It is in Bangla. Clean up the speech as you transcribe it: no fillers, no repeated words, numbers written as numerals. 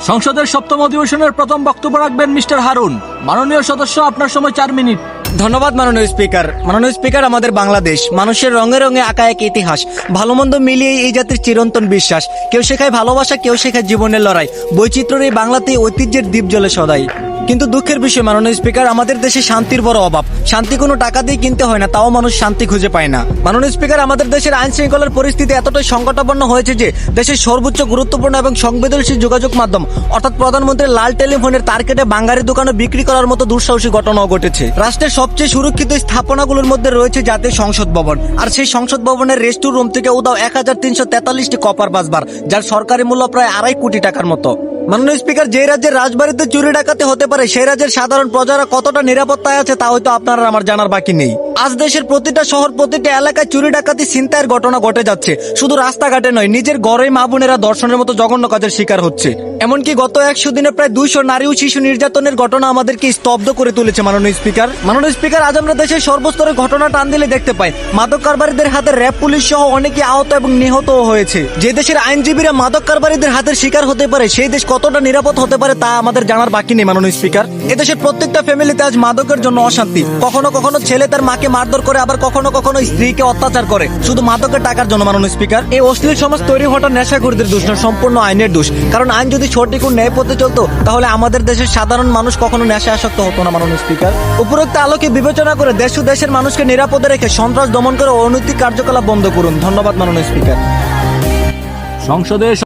সংসদের সপ্তম অধিবেশনের প্রথম বক্তব্য রাখবেন মিস্টার হারুন। মাননীয় সদস্য, আপনার সময় 4 মিনিট। ধন্যবাদ মাননীয় স্পিকার। মাননীয় স্পিকার, আমাদের বাংলাদেশ মানুষের রঙে রঙে আঁকা এক ইতিহাস, ভালো মন্দ মিলিয়ে এই জাতির চিরন্তন বিশ্বাস। কেউ শেখায় ভালোবাসা, কেউ শেখায় জীবনের লড়াই, বৈচিত্র্যের এই বাংলাতেই ঐতিহ্যের দ্বীপ জ্বলে সদাই। কিন্তু দুঃখের বিষয় মাননীয় স্পিকার, আমাদের দেশে শান্তির বড় অভাব। শান্তি কোনো টাকা দিয়ে কিনতে হয় না, তাও মানুষ শান্তি খুঁজে পায় না। মাননীয় স্পিকার, আমাদের দেশের আইন শৃঙ্খলার পরিস্থিতি এতটাই সংকটাপন্ন হয়েছে যে দেশের সর্বোচ্চ গুরুত্বপূর্ণ এবং সংবেদনশীল যোগাযোগ মাধ্যম অর্থাৎ প্রধানমন্ত্রীর লাল টেলিফোনের তার কেটে বাঙালি দোকানে বিক্রি করার মতো দুঃসাহসী ঘটনাও ঘটেছে। রাষ্ট্রের সবচেয়ে সুরক্ষিত স্থাপনাগুলোর মধ্যে রয়েছে জাতীয় সংসদ ভবন, আর সেই সংসদ ভবনের রেস্ট রুম থেকে উধাও 1343টি কপার বাসবার, যার সরকারি মূল্য প্রায় 2.5 কোটি টাকার মতো। মাননীয় স্পিকার, যে রাজ্যের রাজবাড়িতে চুরি ডাকাতি হতে পারে সেই রাজ্যের সাধারণ প্রজারা কতটা নিরাপত্তায় আছে তা হয়তো আপনার আর আমার জানার বাকি নেই। আজ দেশের প্রতিটা শহর, প্রতিটা এলাকায় চুরি ডাকাতি ছিনতাইয়ের ঘটনা ঘটে যাচ্ছে। শুধু রাস্তাঘাটে নয়, নিজের ঘরে মা বোনেরা ধর্ষণের মতো জঘন্য কাজের শিকার হচ্ছে। এমনকি গত 100 দিনে প্রায় 200 নারী ও শিশু নির্যাতনের ঘটনা আমাদেরকে স্তব্ধ করে তুলেছে। মাননীয় স্পিকার, আজ আমরা দেশের সর্বস্তরে ঘটনা টান দিলে দেখতে পাই মাদক কারবারিদের হাতে র্যাব পুলিশ সহ অনেকে আহত এবং নিহতও হয়েছে। যে দেশের আইনজীবীরা মাদক কারবারিদের হাতের শিকার হতে পারে সেই দেশ কতটা নিরাপদ হতে পারে তা আমাদের জানার বাকি নেই। মাননীয় স্পিকার, এদেশের প্রত্যেকটা ফ্যামিলিতে আজ মাদকের জন্য অশান্তি। কখনো কখনো ছেলে তার মাকে মারধর করে, আবার কখনো কখনো স্ত্রীকে অত্যাচার করে শুধু মাদকের টাকার জন্য। মাননীয় স্পিকার, এই অশ্লীল সমাজ তৈরি হওয়াটা নেশাখোরদের দোষ না, সম্পূর্ণ আইনের দোষ। কারণ আইন যদি সঠিক ও ন্যায় পথে চলতো তাহলে আমাদের দেশের সাধারণ মানুষ কখনো নেশা আসক্ত হতো না। মাননীয় স্পিকার, উপরোক্ত আলোকে বিবেচনা করে দেশ ও দেশের মানুষকে নিরাপদে রেখে সন্ত্রাস দমন করে অনৈতিক কার্যকলাপ বন্ধ করুন। ধন্যবাদ মাননীয় স্পিকার। সংসদে